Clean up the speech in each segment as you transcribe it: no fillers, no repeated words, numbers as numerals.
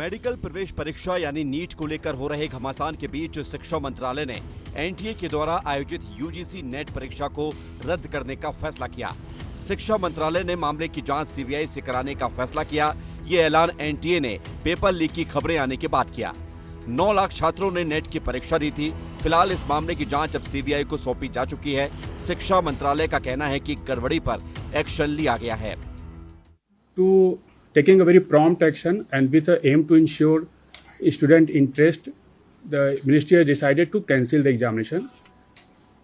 Medical प्रवेश परीक्षा यानी नीट को लेकर हो रहे घमासान के बीच शिक्षा मंत्रालय ने एनटीए के द्वारा आयोजित यूजीसी नेट परीक्षा को रद्द करने का फैसला किया। शिक्षा मंत्रालय ने मामले की जांच सीबीआई से कराने का फैसला किया। ये ऐलान एनटीए ने पेपर लीक की खबरें आने के बाद किया। 9 लाख छात्रों ने नेट की परीक्षा दी थी। फिलहाल इस मामले की जांच अब सीबीआई को सौंपी जा चुकी है। शिक्षा मंत्रालय का कहना है कि गड़बड़ी पर एक्शन लिया गया है। Taking a very prompt action and with the aim to ensure student interest, the ministry has decided to cancel the examination.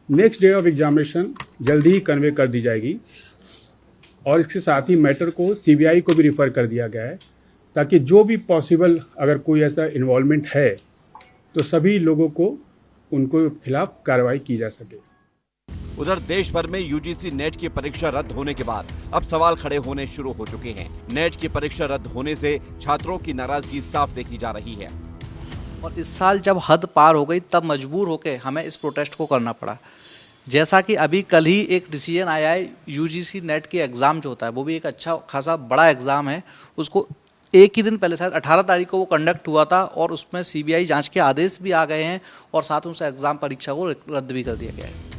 Next day of examination जल्दी ही कन्वे कर दी जाएगी और इसके साथ ही मैटर को सीबीआई को भी रिफ़र कर दिया गया है ताकि जो भी पॉसिबल अगर कोई ऐसा इन्वॉल्वमेंट है तो सभी लोगों को उनको खिलाफ कार्रवाई की जा सके। उधर देश भर में यूजीसी नेट की परीक्षा रद्द होने के बाद अब सवाल खड़े होने शुरू हो चुके हैं। नेट की परीक्षा रद्द होने से छात्रों की नाराजगी साफ देखी जा रही है। और इस साल जब हद पार हो गई तब मजबूर होकर हमें इस प्रोटेस्ट को करना पड़ा। जैसा कि अभी कल ही एक डिसीजन आया है, यूजीसी नेट की एग्ज़ाम जो होता है वो भी एक अच्छा खासा बड़ा एग्ज़ाम है, उसको एक ही दिन पहले शायद 18 तारीख को वो कंडक्ट हुआ था और उसमें सीबीआई जांच के आदेश भी आ गए हैं और साथ में उस एग्ज़ाम परीक्षा को रद्द भी कर दिया गया है।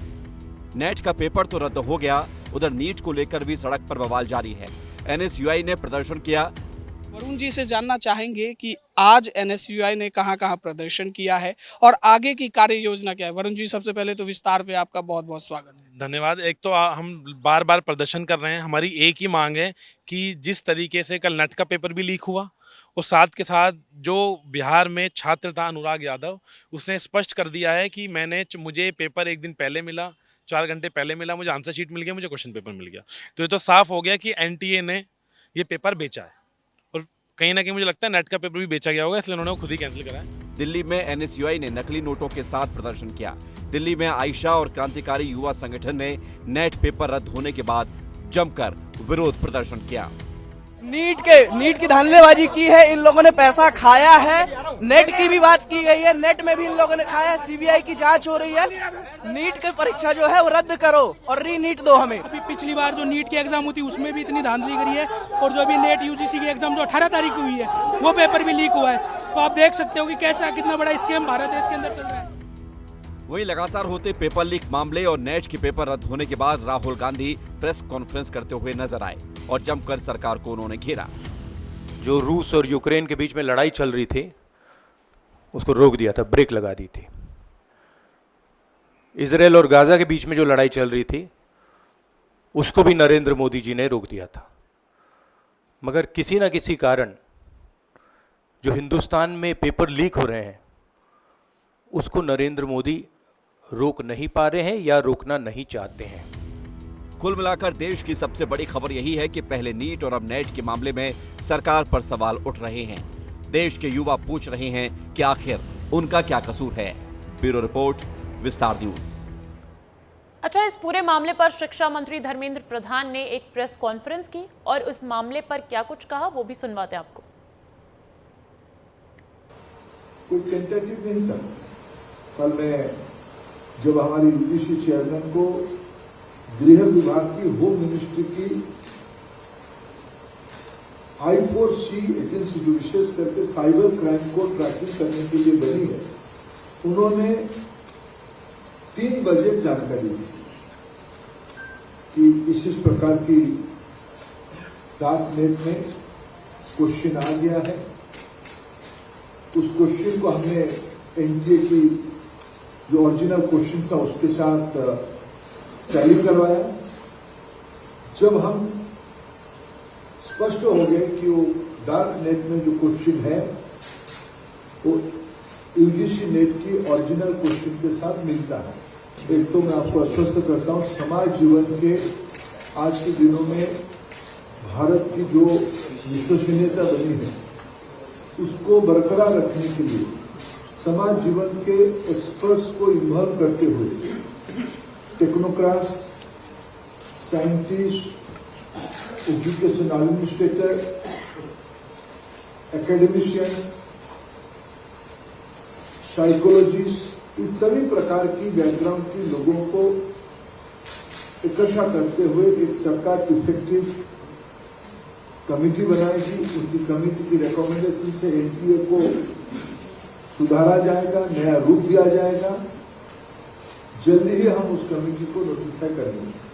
नेट का पेपर तो रद्द हो गया, उधर नीट को लेकर भी सड़क पर बवाल जारी है। एनएसयूआई ने प्रदर्शन किया। वरुण जी से जानना चाहेंगे कि आज एनएसयूआई ने कहां-कहां प्रदर्शन किया है और आगे की कार्य योजना क्या है। वरुण जी, सबसे पहले तो विस्तार पे आपका बहुत-बहुत स्वागत है। धन्यवाद। एक तो हम बार-बार प्रदर्शन कर रहे हैं। हमारी एक ही मांग है कि जिस तरीके से कल नेट का पेपर भी लीक हुआ और साथ के साथ जो बिहार में छात्र था अनुराग यादव, उसने स्पष्ट कर दिया है कि मुझे पेपर एक दिन पहले मिला, 4 घंटे पहले मिला, मुझे आंसर शीट मिल गया, मुझे क्वेश्चन पेपर मिल गया। तो ये तो साफ हो गया कि एनटीए ने ये पेपर बेचा है और कहीं ना कहीं मुझे लगता है नेट का पेपर भी बेचा गया होगा, इसलिए उन्होंने खुद ही कैंसिल करा है। दिल्ली में एनएसयूआई ने नकली नोटों के साथ प्रदर्शन किया। दिल्ली में आयशा और क्रांतिकारी युवा संगठन ने नेट पेपर रद्द होने के बाद जमकर विरोध प्रदर्शन किया। नीट की धांधलेबाजी की है, इन लोगों ने पैसा खाया है। नेट की भी बात की गई है, नेट में भी इन लोगों ने खाया है। सीबीआई की जांच हो रही है। नीट की परीक्षा जो है वो रद्द करो और री नीट दो हमें। अभी पिछली बार जो नीट की एग्जाम हुई थी उसमें भी इतनी धांधली करी है और जो अभी नेट यूजीसी की एग्जाम जो 18 तारीख को हुई है वो पेपर भी लीक हुआ है। तो आप देख सकते हो कि कैसा कितना बड़ा स्कैम भारत देश के अंदर चल रहा है। वहीं लगातार होते पेपर लीक मामले और नेट के पेपर रद्द होने के बाद राहुल गांधी प्रेस कॉन्फ्रेंस करते हुए नजर आए और जमकर सरकार को उन्होंने घेरा। जो रूस और यूक्रेन के बीच में लड़ाई चल रही थी उसको रोक दिया था, ब्रेक लगा दी थी। इजराइल और गाजा के बीच में जो लड़ाई चल रही थी उसको भी नरेंद्र मोदी जी ने रोक दिया था। मगर किसी ना किसी कारण जो हिंदुस्तान में पेपर लीक हो रहे हैं उसको नरेंद्र मोदी रोक नहीं पा रहे हैं या रोकना नहीं चाहते हैं। कुल मिलाकर देश की सबसे बड़ी खबर यही है कि पहले नीट और अब नेट के मामले में सरकार पर सवाल उठ रहे हैं। देश के युवा पूछ रहे हैं कि आखिर उनका क्या कसूर है। ब्यूरो रिपोर्ट, विस्तार न्यूज। अच्छा, इस पूरे मामले पर शिक्षा मंत्री धर्मेंद्र प्रधान ने एक प्रेस कॉन्फ्रेंस की और उस मामले पर क्या कुछ कहा वो भी सुनवाते हैं आपको। कोई टेंटेटिव नहीं था। कल मैं जब हमारी यूजीसी चेयरमैन को गृह विभाग की होम मिनिस्ट्री की I4C एजेंसी जो विशेष करके साइबर क्राइम को ट्रैकिंग करने के लिए बनी है, उन्होंने 3 बजे जानकारी दी कि इस प्रकार की डार्क नेट में क्वेश्चन आ गया है। उस क्वेश्चन को हमने एनटीए की जो ओरिजिनल क्वेश्चन था उसके साथ टैली करवाया। जब हम स्पष्ट हो गए कि वो डार्क नेट में जो क्वेश्चन है वो यूजीसी नेट की ओरिजिनल क्वेश्चन के साथ मिलता है। एक तो मैं आपको आश्वस्त करता हूं, समाज जीवन के आज के दिनों में भारत की जो विश्वसनीयता बनी है उसको बरकरार रखने के लिए समाज जीवन के एक्सपर्ट्स को इन्वॉल्व करते हुए technocrats, scientist, education administrator, academician, psychologist, इस सभी प्रकार की बैकग्राउंड के लोगों को इकट्ठा करते हुए एक सरकार इफेक्टिव कमेटी बनाएगी, उनकी कमेटी की रिकमेंडेशन से एनटीए को सुधारा जाएगा, नया रूप दिया जाएगा। जल्दी ही हम उस कमेटी को नोटिफाई करेंगे।